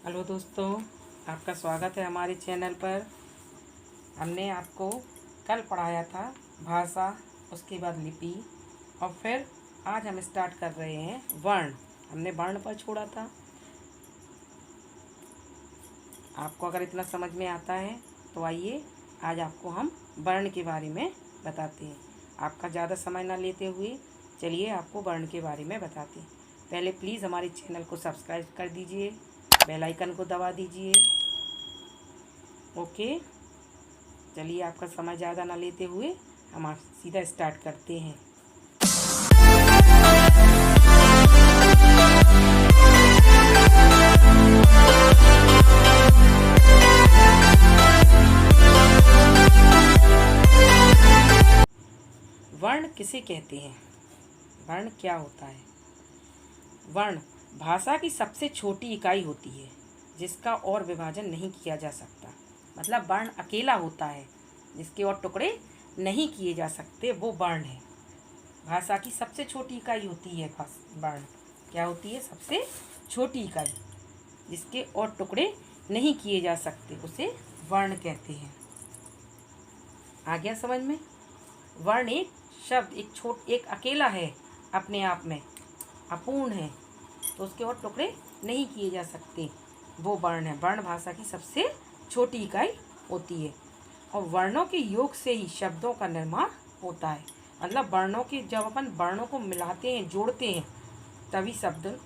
Hello दोस्तों, आपका स्वागत है हमारे चैनल पर। हमने आपको कल पढ़ाया था भाषा, उसके बाद लिपि और फिर आज हम स्टार्ट कर रहे हैं वर्ण। हमने वर्ण पर छोड़ा था। आपको अगर इतना समझ में आता है तो आइए आज आपको हम वर्ण के बारे में बताते हैं। आपका ज़्यादा समय ना लेते हुए चलिए आपको वर्ण के बारे में बताते हैं। पहले प्लीज़ हमारे चैनल को सब्सक्राइब कर दीजिए, बेल आइकन को दबा दीजिए। ओके, चलिए आपका समय ज़्यादा ना लेते हुए हम आप सीधा स्टार्ट करते हैं। वर्ण किसे कहते हैं? वर्ण क्या होता है? वर्ण भाषा की सबसे छोटी इकाई होती है जिसका और विभाजन नहीं किया जा सकता। मतलब वर्ण अकेला होता है जिसके और टुकड़े नहीं किए जा सकते, वो वर्ण है। भाषा की सबसे छोटी इकाई होती है वर्ण। क्या होती है? सबसे छोटी इकाई जिसके और टुकड़े नहीं किए जा सकते, उसे वर्ण कहते हैं। आ गया समझ में? वर्ण एक शब्द, एक अकेला है, अपने आप में अपूर्ण है, तो उसके और टुकड़े नहीं किए जा सकते, वो वर्ण है। वर्ण भाषा की सबसे छोटी इकाई होती है और वर्णों के योग से ही शब्दों का निर्माण होता है। मतलब वर्णों के, जब अपन वर्णों को मिलाते हैं, जोड़ते हैं, तभी शब्द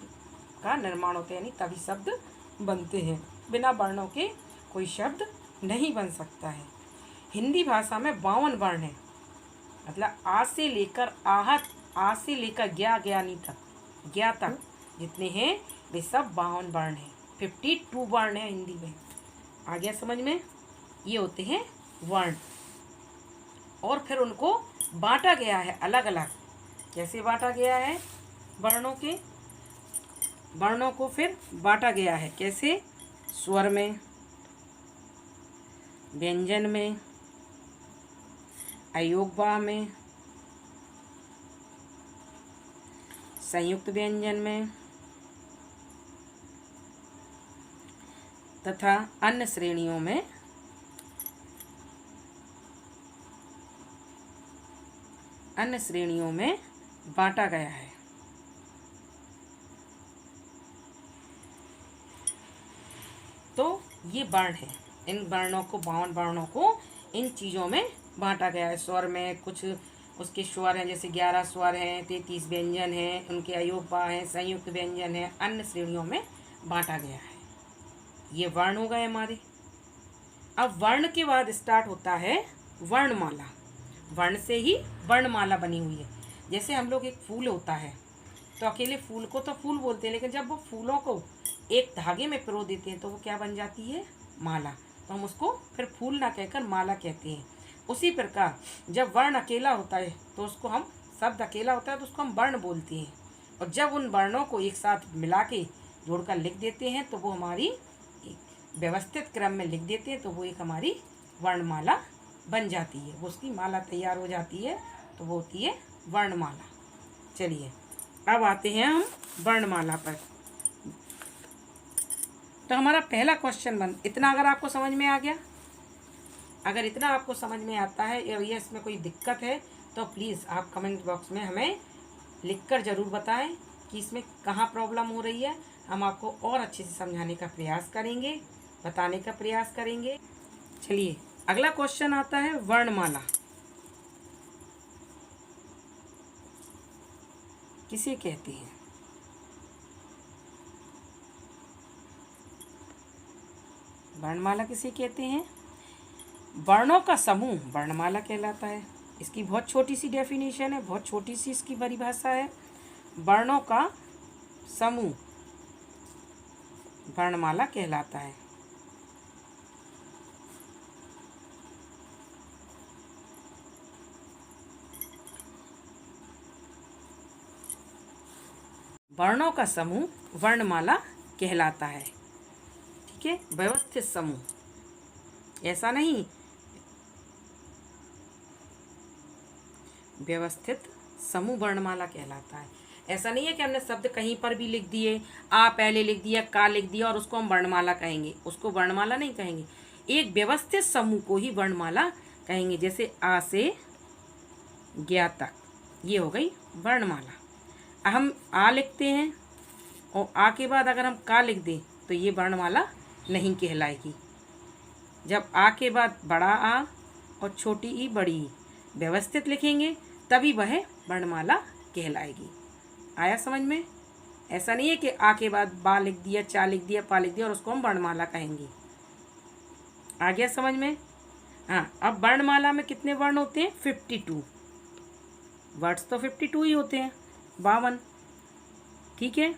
का निर्माण होता है, यानी तभी शब्द बनते हैं। बिना वर्णों के कोई शब्द नहीं बन सकता है। हिंदी भाषा में 52 वर्ण हैं। मतलब आ से लेकर आहत, आ से लेकर ज्ञानी तक, ज्ञा तक जितने हैं वे सब 52 वर्ण हैं। 52 वर्ण हैं हिंदी में। आ गया समझ में? ये होते हैं वर्ण। और फिर उनको बांटा गया है अलग अलग। कैसे बांटा गया है? वर्णों को फिर बांटा गया है कैसे? स्वर में, व्यंजन में, अयोगवा में, संयुक्त व्यंजन में तथा अन्य श्रेणियों में। बांटा गया है। तो ये वर्ण है। इन वर्णों को, 52 वर्णों को इन चीज़ों में बांटा गया है। स्वर में कुछ उसके स्वर हैं, जैसे 11 स्वर हैं, 33 व्यंजन हैं, उनके अयोगवा हैं, संयुक्त व्यंजन हैं, अन्य श्रेणियों में बांटा गया है। ये वर्ण हो गए हमारे। अब वर्ण के बाद स्टार्ट होता है वर्णमाला। वर्ण से ही वर्णमाला बनी हुई है। जैसे हम लोग, एक फूल होता है तो अकेले फूल को तो फूल बोलते हैं, लेकिन जब वो फूलों को एक धागे में पिरो देते हैं तो वो क्या बन जाती है? माला। तो हम उसको फिर फूल ना कहकर माला कहते हैं। उसी प्रकार जब वर्ण अकेला होता है तो उसको हम, शब्द अकेला होता है तो उसको हम वर्ण बोलते हैं। और जब उन वर्णों को एक साथ मिला के जोड़कर लिख देते हैं तो वो हमारी, व्यवस्थित क्रम में लिख देते हैं तो वो एक हमारी वर्णमाला बन जाती है। वो उसकी माला तैयार हो जाती है, तो वो होती है वर्णमाला। चलिए अब आते हैं हम वर्णमाला पर। तो हमारा पहला क्वेश्चन इतना अगर आपको समझ में आ गया, अगर इतना आपको समझ में आता है या ये इसमें कोई दिक्कत है तो प्लीज़ आप कमेंट बॉक्स में हमें लिखकर ज़रूर बताएं कि इसमें कहाँ प्रॉब्लम हो रही है। हम आपको और अच्छे से समझाने का प्रयास करेंगे, बताने का प्रयास करेंगे। चलिए अगला क्वेश्चन आता है वर्णमाला किसे कहते हैं? वर्णमाला किसे कहते हैं? वर्णों का समूह वर्णमाला कहलाता है। इसकी बहुत छोटी सी डेफिनेशन है, बहुत छोटी सी इसकी परिभाषा है। वर्णों का समूह वर्णमाला कहलाता है। वर्णों का समूह वर्णमाला कहलाता है। ठीक है, व्यवस्थित समूह, ऐसा नहीं, व्यवस्थित समूह वर्णमाला कहलाता है। ऐसा नहीं है कि हमने शब्द कहीं पर भी लिख दिए, आ पहले लिख दिया, का लिख दिया और उसको हम वर्णमाला कहेंगे, उसको वर्णमाला नहीं कहेंगे। एक व्यवस्थित समूह को ही वर्णमाला कहेंगे। जैसे आ से ज्ञा तक, ये हो गई वर्णमाला। हम आ लिखते हैं और आ के बाद अगर हम का लिख दें तो ये वर्णमाला नहीं कहलाएगी। जब आ के बाद बड़ा आ और छोटी ई बड़ी ई व्यवस्थित लिखेंगे तभी वह वर्णमाला कहलाएगी। आया समझ में? ऐसा नहीं है कि आ के बाद बा लिख दिया, चा लिख दिया, पा लिख दिया और उसको हम वर्णमाला कहेंगे। आ गया समझ में? हाँ, अब वर्णमाला में कितने वर्ण होते हैं? 52 वर्ड्स तो 52 ही होते हैं, 52। ठीक है।